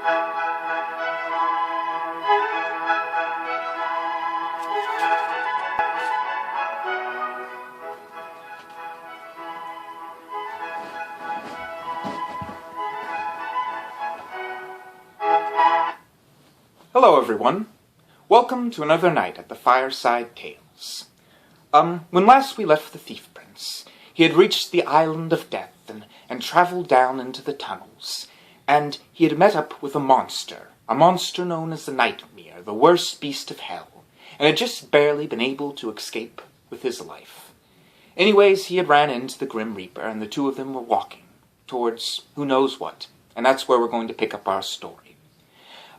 Hello everyone, welcome to another night at the Fireside Tales. When last we left the Thief Prince, he had reached the Island of Death and travelled down into the tunnels, and he had met up with a monster known as the Nightmare, the worst beast of hell, and had just barely been able to escape with his life. Anyways, he had ran into the Grim Reaper, and the two of them were walking towards who knows what, and that's where we're going to pick up our story.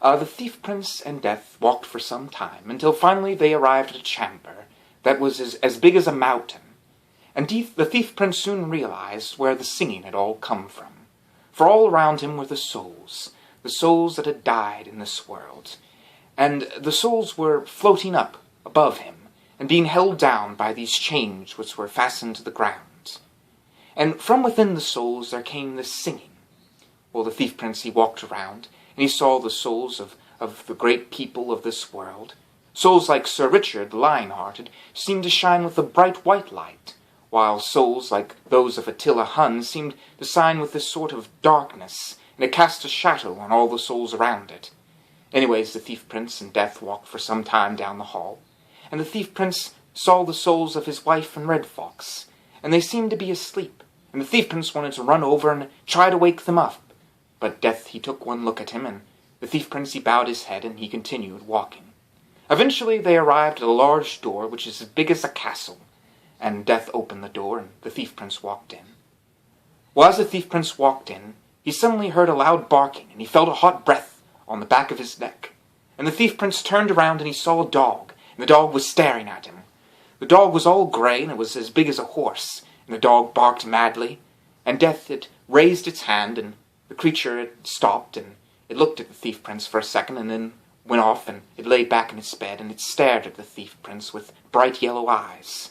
The Thief Prince and Death walked for some time, until finally they arrived at a chamber that was as big as a mountain. And the Thief Prince soon realized where the singing had all come from. For all around him were the souls that had died in this world. And the souls were floating up above him, and being held down by these chains which were fastened to the ground. And from within the souls there came this singing. Well, the Thief Prince, he walked around, and he saw the souls of the great people of this world. Souls like Sir Richard, the Lion-Hearted, seemed to shine with a bright white light, while souls like those of Attila Hun seemed to shine with this sort of darkness, and it cast a shadow on all the souls around it. Anyways, the Thief Prince and Death walked for some time down the hall, and the Thief Prince saw the souls of his wife and Red Fox, and they seemed to be asleep, and the Thief Prince wanted to run over and try to wake them up. But Death, he took one look at him, and the Thief Prince, he bowed his head, and he continued walking. Eventually they arrived at a large door which is as big as a castle, and Death opened the door, and the Thief Prince walked in. Well, as the Thief Prince walked in, he suddenly heard a loud barking, and he felt a hot breath on the back of his neck. And the Thief Prince turned around, and he saw a dog, and the dog was staring at him. The dog was all grey, and it was as big as a horse, and the dog barked madly, and Death had raised its hand, and the creature had stopped, and it looked at the Thief Prince for a second, and then went off, and it lay back in its bed, and it stared at the Thief Prince with bright yellow eyes.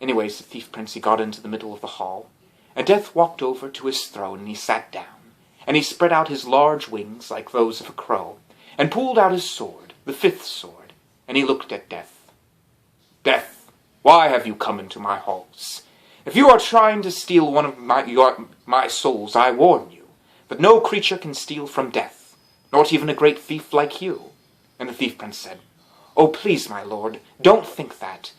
Anyways, the Thief Prince, he got into the middle of the hall, and Death walked over to his throne, and he sat down, and he spread out his large wings like those of a crow, and pulled out his sword, the fifth sword, and he looked at Death. "Death, why have you come into my halls? If you are trying to steal one of my souls, I warn you that no creature can steal from Death, not even a great thief like you." And the Thief Prince said, "Oh, please, my lord, don't think that.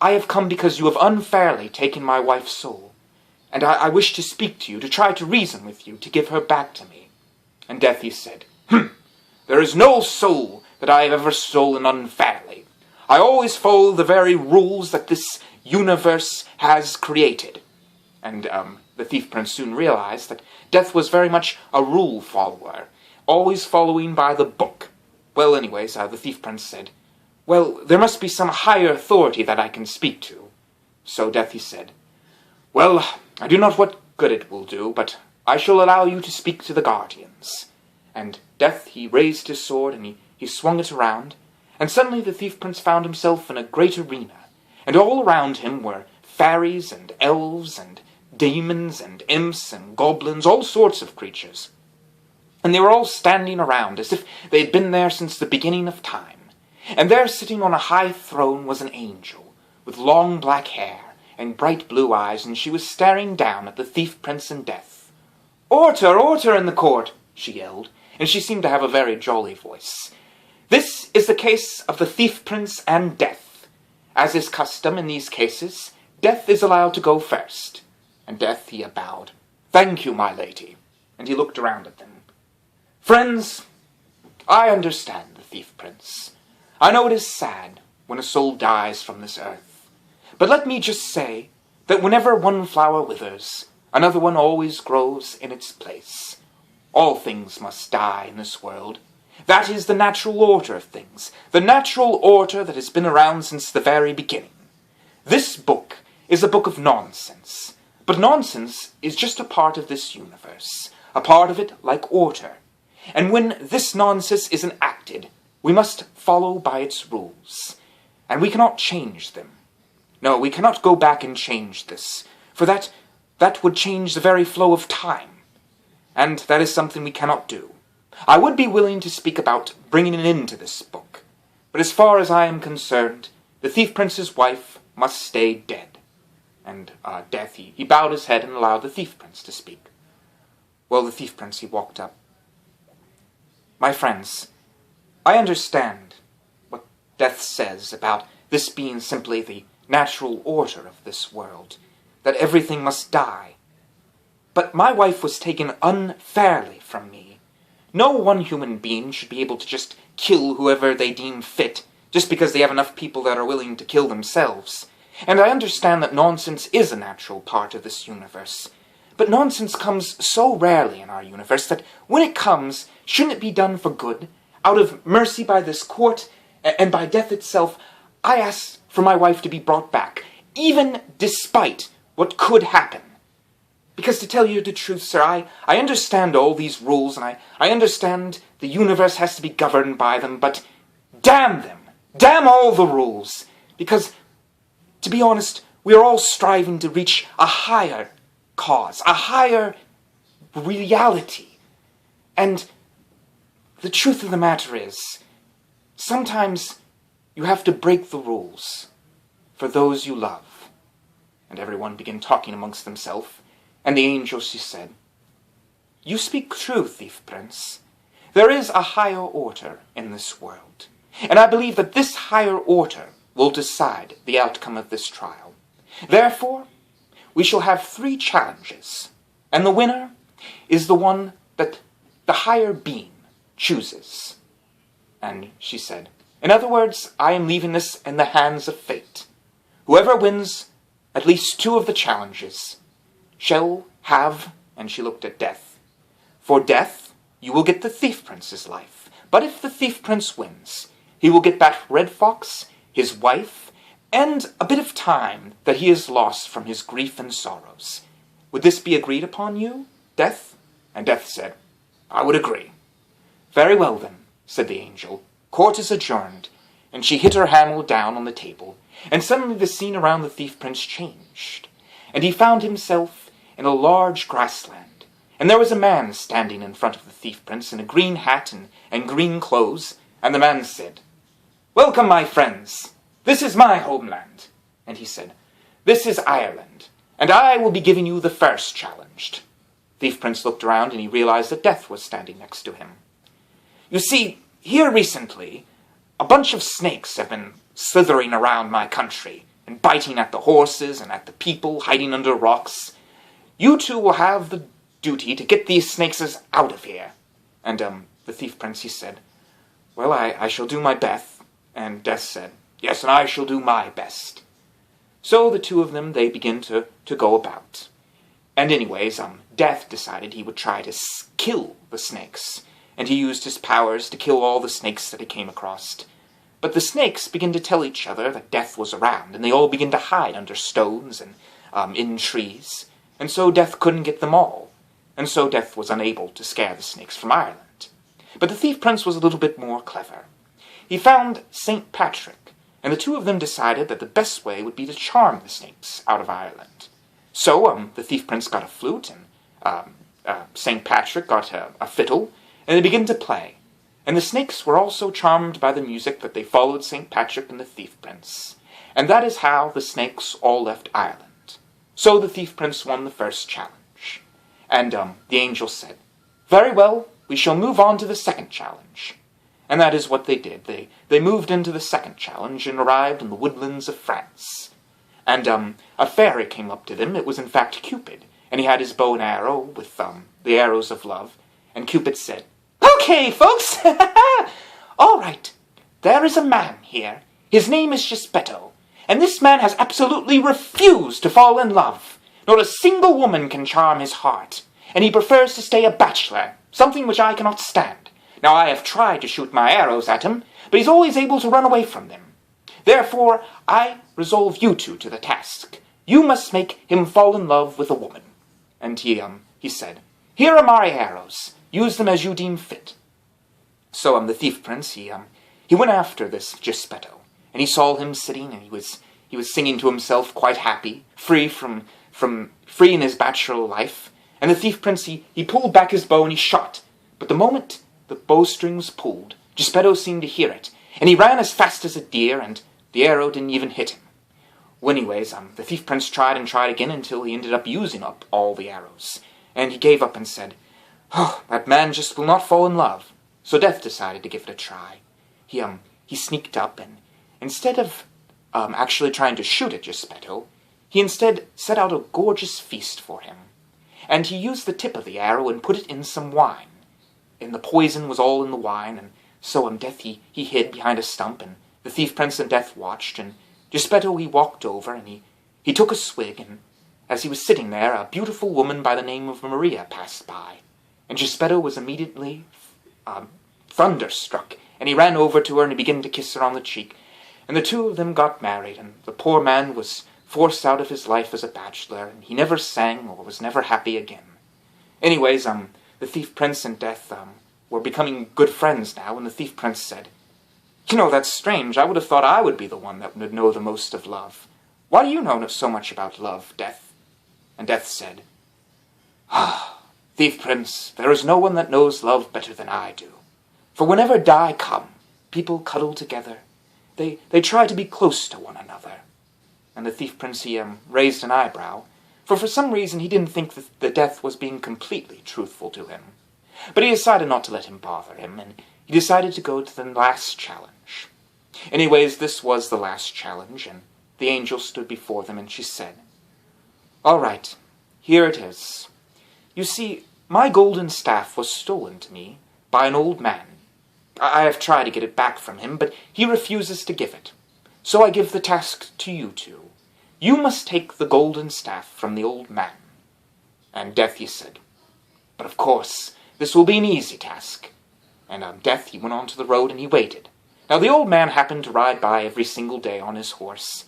I have come because you have unfairly taken my wife's soul, and I wish to speak to you, to try to reason with you, to give her back to me." And Death, he said, "There is no soul that I have ever stolen unfairly. I always follow the very rules that this universe has created." And the Thief Prince soon realized that Death was very much a rule follower, always following by the book. Well, anyways, the Thief Prince said, "Well, there must be some higher authority that I can speak to." So Death, he said, "Well, I do not what good it will do, but I shall allow you to speak to the guardians." And Death, he raised his sword, and he swung it around, and suddenly the Thief Prince found himself in a great arena, and all around him were fairies and elves and demons and imps and goblins, all sorts of creatures. And they were all standing around as if they had been there since the beginning of time. And there, sitting on a high throne, was an angel, with long black hair and bright blue eyes, and she was staring down at the Thief Prince and Death. "Order, order in the court," she yelled, and she seemed to have a very jolly voice. "This is the case of the Thief Prince and Death. As is custom in these cases, Death is allowed to go first." And Death, he bowed. "Thank you, my lady." And he looked around at them. "Friends, I understand the Thief Prince. I know it is sad when a soul dies from this earth. But let me just say that whenever one flower withers, another one always grows in its place. All things must die in this world. That is the natural order of things, the natural order that has been around since the very beginning. This book is a book of nonsense, but nonsense is just a part of this universe, a part of it like order. And when this nonsense is enacted, we must follow by its rules, and we cannot change them. No, we cannot go back and change this, for that would change the very flow of time, and that is something we cannot do. I would be willing to speak about bringing an end to this book, but as far as I am concerned, the Thief Prince's wife must stay dead. And Death, he bowed his head and allowed the Thief Prince to speak. Well, the Thief Prince, he walked up. My friends, I understand what Death says about this being simply the natural order of this world, that everything must die. But my wife was taken unfairly from me. No one human being should be able to just kill whoever they deem fit, just because they have enough people that are willing to kill themselves. And I understand that nonsense is a natural part of this universe. But nonsense comes so rarely in our universe that when it comes, shouldn't it be done for good? Out of mercy by this court, and by death itself, I ask for my wife to be brought back, even despite what could happen. Because to tell you the truth, sir, I understand all these rules, and I understand the universe has to be governed by them, but damn them! Damn all the rules! Because, to be honest, we are all striving to reach a higher cause, a higher reality. And the truth of the matter is, sometimes you have to break the rules for those you love. And everyone began talking amongst themselves, and the angel, she said, You speak true, Thief Prince. There is a higher order in this world, and I believe that this higher order will decide the outcome of this trial. Therefore, we shall have 3 challenges, and the winner is the one that the higher being chooses. And she said, In other words, I am leaving this in the hands of fate. Whoever wins at least 2 of the challenges shall have, and she looked at Death, for Death, you will get the Thief Prince's life. But if the Thief Prince wins, he will get back Red Fox, his wife, and a bit of time that he has lost from his grief and sorrows. Would this be agreed upon you, Death? And Death said, I would agree. Very well then, said the angel. Court is adjourned. And she hit her hammer down on the table, and suddenly the scene around the Thief Prince changed, and he found himself in a large grassland, and there was a man standing in front of the Thief Prince in a green hat and green clothes, and the man said, Welcome, my friends. This is my homeland. And he said, This is Ireland, and I will be giving you the first challenge. Thief Prince looked around, and he realized that Death was standing next to him. You see, here recently, a bunch of snakes have been slithering around my country, and biting at the horses and at the people hiding under rocks. You 2 will have the duty to get these snakes out of here. And the Thief Prince, he said, Well, I shall do my best. And Death said, Yes, and I shall do my best. So the 2 of them, they begin to go about. And anyways, Death decided he would try to kill the snakes, and he used his powers to kill all the snakes that he came across. But the snakes began to tell each other that Death was around, and they all began to hide under stones and in trees. And so Death couldn't get them all, and so Death was unable to scare the snakes from Ireland. But the Thief Prince was a little bit more clever. He found St. Patrick, and the 2 of them decided that the best way would be to charm the snakes out of Ireland. So the Thief Prince got a flute, and St. Patrick got a fiddle, and they began to play. And the snakes were also charmed by the music that they followed St. Patrick and the Thief Prince. And that is how the snakes all left Ireland. So the Thief Prince won the first challenge. And the angel said, Very well, we shall move on to the second challenge. And that is what they did. They moved into the second challenge and arrived in the woodlands of France. And a fairy came up to them. It was in fact Cupid. And he had his bow and arrow with the arrows of love. And Cupid said, Okay, folks, all right, there is a man here. His name is Gispetto, and this man has absolutely refused to fall in love. Not a single woman can charm his heart, and he prefers to stay a bachelor, something which I cannot stand. Now I have tried to shoot my arrows at him, but he's always able to run away from them. Therefore, I resolve you 2 to the task. You must make him fall in love with a woman. And he said, Here are my arrows. Use them as you deem fit. So the Thief Prince, he went after this Gispetto, and he saw him sitting, and he was singing to himself, quite happy, free in his bachelor life. And the Thief Prince, he pulled back his bow and he shot. But the moment the bowstrings pulled, Geppetto seemed to hear it, and he ran as fast as a deer, and the arrow didn't even hit him. Well, anyways, the thief prince tried and tried again until he ended up using up all the arrows, and he gave up and said, "Oh, that man just will not fall in love." So Death decided to give it a try. He sneaked up, and instead of actually trying to shoot at Geppetto, he instead set out a gorgeous feast for him. And he used the tip of the arrow and put it in some wine. And the poison was all in the wine, and so Death he hid behind a stump, and the thief prince and Death watched, and Geppetto he walked over, and he took a swig, and as he was sitting there, a beautiful woman by the name of Maria passed by, and Geppetto was immediately thunderstruck, and he ran over to her and he began to kiss her on the cheek, and the two of them got married, and the poor man was forced out of his life as a bachelor, and he never sang or was never happy again. Anyways, the thief prince and Death were becoming good friends now, and the thief prince said, "You know, that's strange. I would have thought I would be the one that would know the most of love. Why do you know so much about love, Death?" And Death said, "Ah, thief prince, there is no one that knows love better than I do. For whenever die come, people cuddle together. They try to be close to one another." And the thief prince, he raised an eyebrow, for some reason he didn't think that the Death was being completely truthful to him. But he decided not to let him bother him, and he decided to go to the last challenge. Anyways, this was the last challenge, and the angel stood before them, and she said, "All right, here it is. You see, my golden staff was stolen to me by an old man. I have tried to get it back from him, but he refuses to give it. So I give the task to you two. You must take the golden staff from the old man." And Death, he said, "But of course, this will be an easy task." And Death, he went on to the road, and he waited. Now the old man happened to ride by every single day on his horse,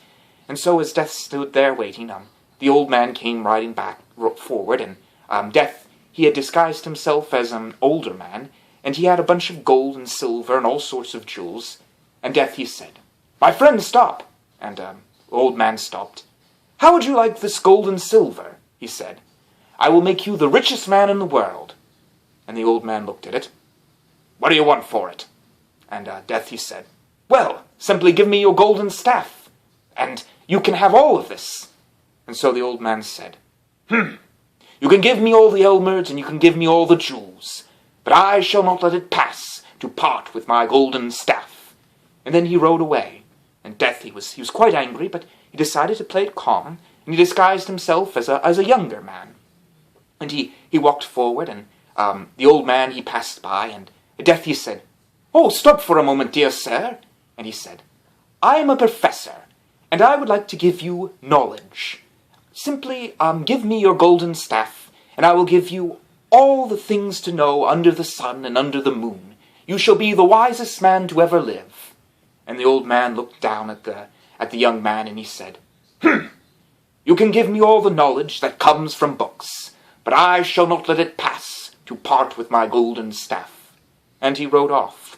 and so as Death stood there waiting, the old man came riding back forward, and Death, he had disguised himself as an older man, and he had a bunch of gold and silver and all sorts of jewels. And Death, he said, "My friend, stop!" And the old man stopped. "How would you like this gold and silver?" he said. "I will make you the richest man in the world." And the old man looked at it. "What do you want for it?" And Death, he said, "Well, simply give me your golden staff, and you can have all of this." And so the old man said, "You can give me all the emeralds, and you can give me all the jewels, but I shall not let it pass to part with my golden staff." And then he rode away, and Death, he was quite angry, but he decided to play it calm, and he disguised himself as a younger man. And he walked forward, and the old man, he passed by, and Death, he said, "Oh, stop for a moment, dear sir." And he said, "I am a professor, and I would like to give you knowledge. Simply give me your golden staff, and I will give you all the things to know under the sun and under the moon. You shall be the wisest man to ever live." And the old man looked down at the young man, and he said, "You can give me all the knowledge that comes from books, but I shall not let it pass to part with my golden staff." And he rode off.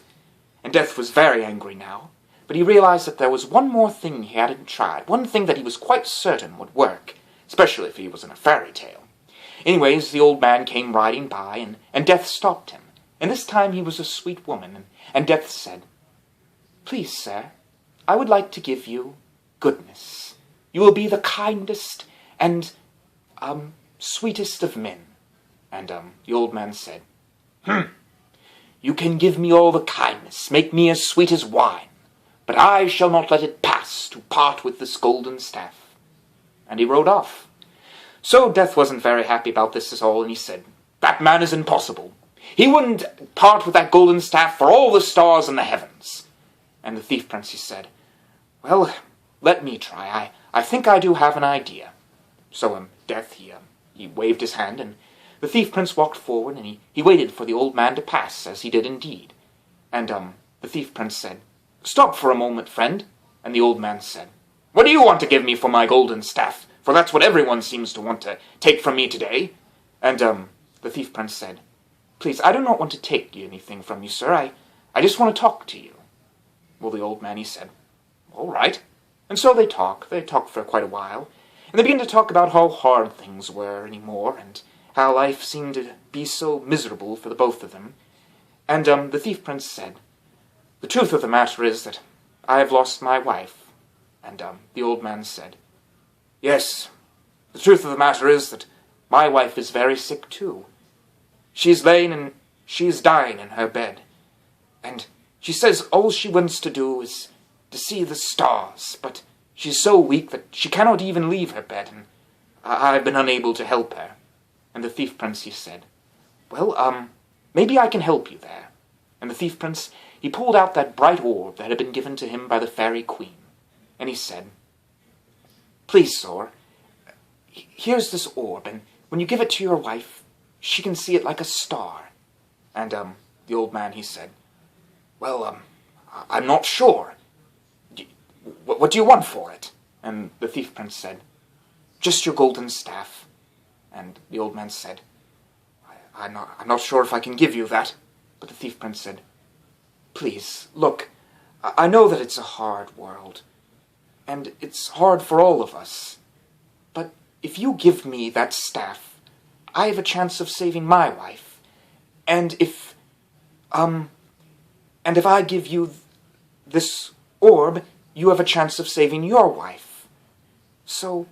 And Death was very angry now, but he realized that there was one more thing he hadn't tried, one thing that he was quite certain would work, especially if he was in a fairy tale. Anyways, the old man came riding by, and Death stopped him, and this time he was a sweet woman, and Death said, "Please, sir, I would like to give you goodness. You will be the kindest and sweetest of men." And the old man said, "You can give me all the kindness, make me as sweet as wine, but I shall not let it pass to part with this golden staff." And he rode off. So Death wasn't very happy about this at all, and he said, "That man is impossible. He wouldn't part with that golden staff for all the stars in the heavens." And the thief prince, he said, "Well, let me try. I think I do have an idea." So Death, he waved his hand, and the thief prince walked forward, and he waited for the old man to pass, as he did indeed. And the thief prince said, "Stop for a moment, friend." And the old man said, "What do you want to give me for my golden staff? For that's what everyone seems to want to take from me today." And the thief prince said, "Please, I do not want to take anything from you, sir. I just want to talk to you." Well, the old man, he said, "All right." And so they talked for quite a while, and they began to talk about how hard things were anymore, and how life seemed to be so miserable for the both of them. And the thief prince said, "The truth of the matter is that I have lost my wife." And the old man said, "Yes, the truth of the matter is that my wife is very sick too. She is dying in her bed, and she says all she wants to do is to see the stars, but she's so weak that she cannot even leave her bed, and I've been unable to help her." And the thief prince, he said, "Well, maybe I can help you there." And the thief prince, he pulled out that bright orb that had been given to him by the fairy queen, and he said, "Please, sir, here's this orb, and when you give it to your wife, she can see it like a star." And the old man, he said, "Well, I'm not sure. What do you want for it?" And the thief prince said, "Just your golden staff." And the old man said, I'm not sure if I can give you that." But the thief prince said, "Please, look, I know that it's a hard world, and it's hard for all of us. But if you give me that staff, I have a chance of saving my wife. And if I give you this orb, you have a chance of saving your wife. So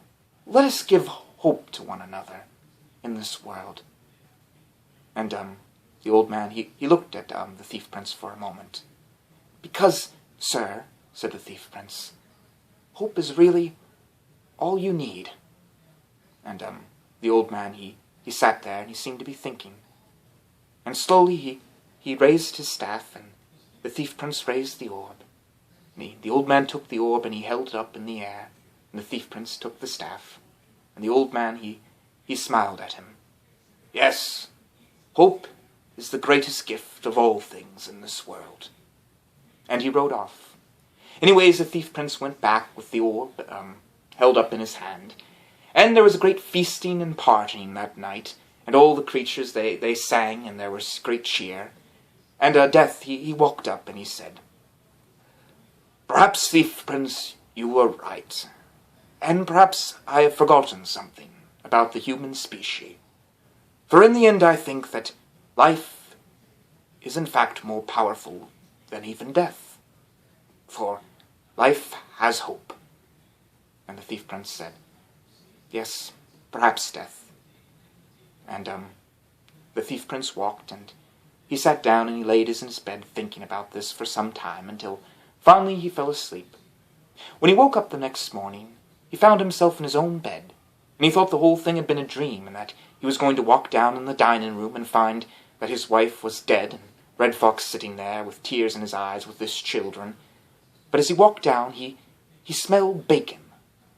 let us give hope to one another in this world." And the old man, he looked at the thief prince for a moment. "Because, sir," said the thief prince, "hope is really all you need." And the old man, he sat there and he seemed to be thinking. And slowly he raised his staff, and the thief prince raised the orb. And the old man took the orb and he held it up in the air, and the thief prince took the staff. And the old man, he smiled at him. "Yes, hope is the greatest gift of all things in this world." And he rode off. Anyways, the thief prince went back with the orb held up in his hand. And there was a great feasting and partying that night, and all the creatures, they sang, and there was great cheer. And Death, he walked up and he said, "Perhaps, thief prince, you were right. And perhaps I have forgotten something about the human species. For in the end I think that life is in fact more powerful than even death. For life has hope." And the thief prince said, "Yes, perhaps death." And the thief prince walked, and he sat down and he laid in his bed thinking about this for some time, until finally he fell asleep. When he woke up the next morning, he found himself in his own bed, and he thought the whole thing had been a dream, and that he was going to walk down in the dining room and find that his wife was dead, and Red Fox sitting there with tears in his eyes with his children. But as he walked down, he smelled bacon,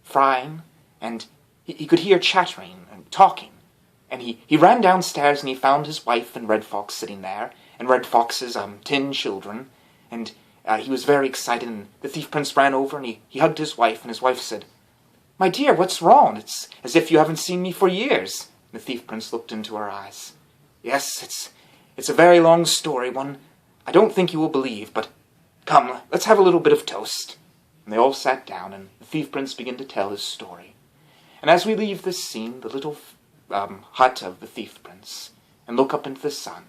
frying, and he could hear chattering and talking. And he ran downstairs and he found his wife and Red Fox sitting there, and Red Fox's 10 children, and he was very excited, and the thief prince ran over and he hugged his wife, and his wife said, "My dear, what's wrong? It's as if you haven't seen me for years." And the thief prince looked into her eyes. "Yes, it's a very long story, one I don't think you will believe, but come, let's have a little bit of toast." And they all sat down, and the thief prince began to tell his story. And as we leave this scene, the little hut of the thief prince, and look up into the sun,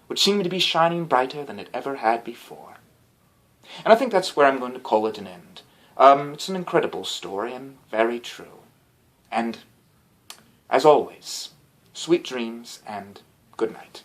which seemed to be shining brighter than it ever had before. And I think that's where I'm going to call it an end. It's an incredible story, and very true. And, as always, sweet dreams and good night.